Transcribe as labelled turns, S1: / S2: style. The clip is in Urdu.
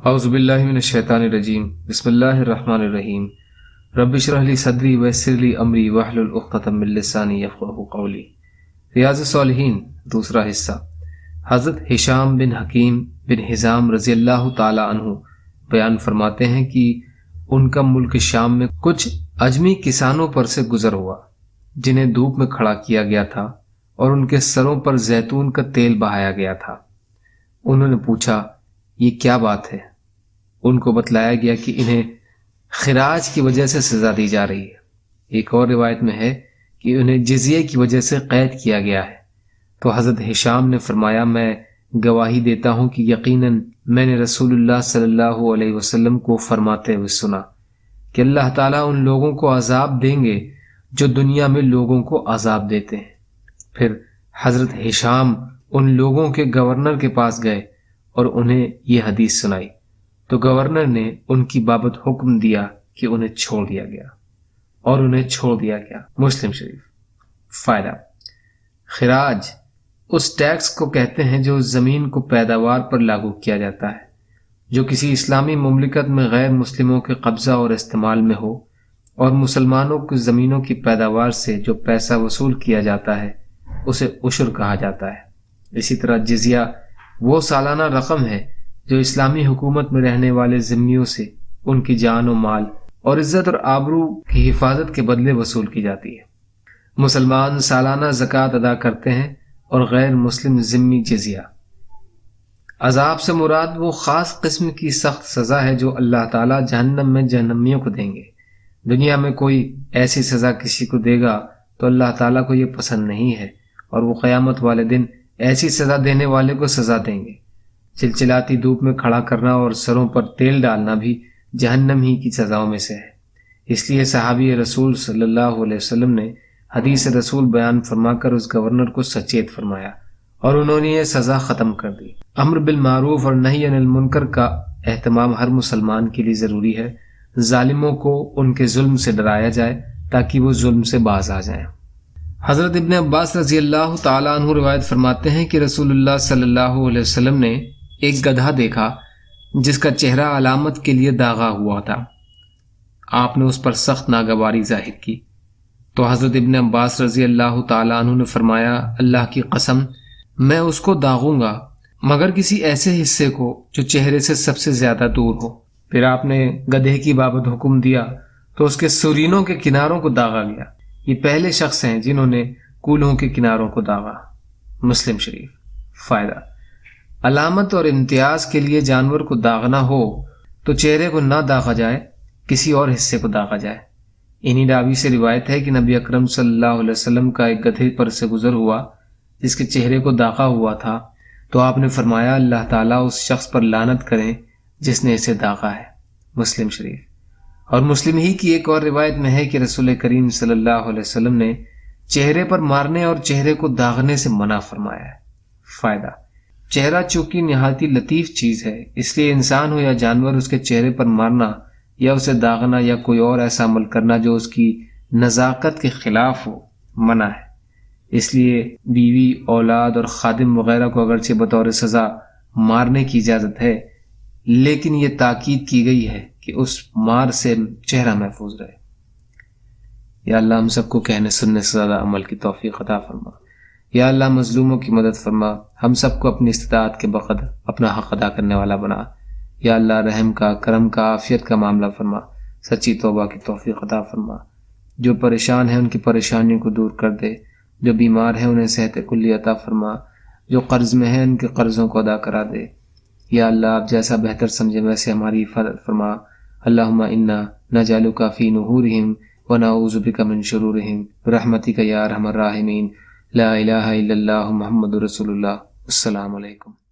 S1: اعوذ باللہ من الشیطان الرجیم بسم اللہ الرحمن الرحیم رب اشرح لی صدری ویسر لی امری واحلل عقدۃ من لسانی یفقہوا قولی۔ ریاض-ے-صالحین دوسرا حصہ۔ حضرت ہشام بن حکیم بن حزام رضی اللہ تعالی عنہ بیان فرماتے ہیں کہ ان کا ملک شام میں کچھ عجمی کسانوں پر سے گزر ہوا جنہیں دھوپ میں کھڑا کیا گیا تھا اور ان کے سروں پر زیتون کا تیل بہایا گیا تھا۔ انہوں نے پوچھا یہ کیا بات ہے؟ ان کو بتلایا گیا کہ انہیں خراج کی وجہ سے سزا دی جا رہی ہے۔ ایک اور روایت میں ہے کہ انہیں جزیے کی وجہ سے قید کیا گیا ہے۔ تو حضرت ہشام نے فرمایا میں گواہی دیتا ہوں کہ یقیناً میں نے رسول اللہ صلی اللہ علیہ وسلم کو فرماتے ہوئے سنا کہ اللہ تعالیٰ ان لوگوں کو عذاب دیں گے جو دنیا میں لوگوں کو عذاب دیتے ہیں۔ پھر حضرت ہشام ان لوگوں کے گورنر کے پاس گئے اور انہیں یہ حدیث سنائی تو گورنر نے ان کی بابت حکم دیا کہ انہیں چھوڑ دیا گیا۔ مسلم شریف۔ فائدہ: خراج اس ٹیکس کو کہتے ہیں جو زمین کو پیداوار پر لاگو کیا جاتا ہے جو کسی اسلامی مملکت میں غیر مسلموں کے قبضہ اور استعمال میں ہو، اور مسلمانوں کی زمینوں کی پیداوار سے جو پیسہ وصول کیا جاتا ہے اسے عشر کہا جاتا ہے۔ اسی طرح جزیہ وہ سالانہ رقم ہے جو اسلامی حکومت میں رہنے والے ذمیوں سے ان کی جان و مال اور عزت اور آبرو کی حفاظت کے بدلے وصول کی جاتی ہے۔ مسلمان سالانہ زکوٰۃ ادا کرتے ہیں اور غیر مسلم ذمی جزیہ۔ عذاب سے مراد وہ خاص قسم کی سخت سزا ہے جو اللہ تعالیٰ جہنم میں جہنمیوں کو دیں گے۔ دنیا میں کوئی ایسی سزا کسی کو دے گا تو اللہ تعالیٰ کو یہ پسند نہیں ہے، اور وہ قیامت والے دن ایسی سزا دینے والے کو سزا دیں گے۔ چلچلاتی دھوپ میں کھڑا کرنا اور سروں پر تیل ڈالنا بھی جہنم ہی کی سزاؤں میں سے ہے۔ اس لیے صحابی رسول صلی اللہ علیہ وسلم نے حدیث رسول بیان فرما کر اس گورنر کو سچیت فرمایا اور انہوں نے یہ سزا ختم کر دی۔ امر بالمعروف اور نہی عن المنکر کا اہتمام ہر مسلمان کے لیے ضروری ہے۔ ظالموں کو ان کے ظلم سے ڈرایا جائے تاکہ وہ ظلم سے باز آ جائیں۔ حضرت ابن عباس رضی اللہ تعالیٰ عنہ روایت فرماتے ہیں کہ رسول اللہ صلی اللہ علیہ وسلم نے ایک گدھا دیکھا جس کا چہرہ علامت کے لیے داغا ہوا تھا۔ آپ نے اس پر سخت ناگواری ظاہر کی تو حضرت ابن عباس رضی اللہ تعالیٰ عنہ نے فرمایا اللہ کی قسم میں اس کو داغوں گا مگر کسی ایسے حصے کو جو چہرے سے سب سے زیادہ دور ہو۔ پھر آپ نے گدھے کی بابت حکم دیا تو اس کے سرینوں کے کناروں کو داغا گیا۔ یہ پہلے شخص ہیں جنہوں نے کولوں کے کناروں کو داغا۔ مسلم شریف۔ فائدہ: علامت اور امتیاز کے لیے جانور کو داغنا ہو تو چہرے کو نہ داغا جائے، کسی اور حصے کو داغا جائے۔ انہی راوی سے روایت ہے کہ نبی اکرم صلی اللہ علیہ وسلم کا ایک گدھے پر سے گزر ہوا جس کے چہرے کو داغا ہوا تھا تو آپ نے فرمایا اللہ تعالیٰ اس شخص پر لعنت کریں جس نے اسے داغا ہے۔ مسلم شریف۔ اور مسلم ہی کی ایک اور روایت میں ہے کہ رسول کریم صلی اللہ علیہ وسلم نے چہرے پر مارنے اور چہرے کو داغنے سے منع فرمایا ہے۔ فائدہ: چہرہ چونکہ نہایت لطیف چیز ہے اس لیے انسان ہو یا جانور اس کے چہرے پر مارنا یا اسے داغنا یا کوئی اور ایسا عمل کرنا جو اس کی نزاکت کے خلاف ہو منع ہے۔ اس لیے بیوی، اولاد اور خادم وغیرہ کو اگرچہ بطور سزا مارنے کی اجازت ہے لیکن یہ تاکید کی گئی ہے کہ اس مار سے چہرہ محفوظ رہے۔ یا اللہ ہم سب کو کہنے سننے سے زیادہ عمل کی توفیق عطا فرما۔ یا اللہ مظلوموں کی مدد فرما، ہم سب کو اپنی استطاعت کے بقدر اپنا حق ادا کرنے والا بنا۔ یا اللہ رحم کا، کرم کا، عافیت کا معاملہ فرما، سچی توبہ کی توفیق عطا فرما۔ جو پریشان ہیں ان کی پریشانیوں کو دور کر دے، جو بیمار ہیں انہیں صحت کلی عطا فرما، جو قرض میں ہیں ان کے قرضوں کو ادا کرا دے۔ یا اللہ آپ جیسا بہتر سمجھے ویسے ہماری حفاظت فرما۔ اللہم انا نجعلک فی نحورہم ونعوذ بک من شرورہم برحمتک یا ارحم الراحمین۔ لا الہ الا اللہ محمد رسول اللہ۔ السلام علیکم۔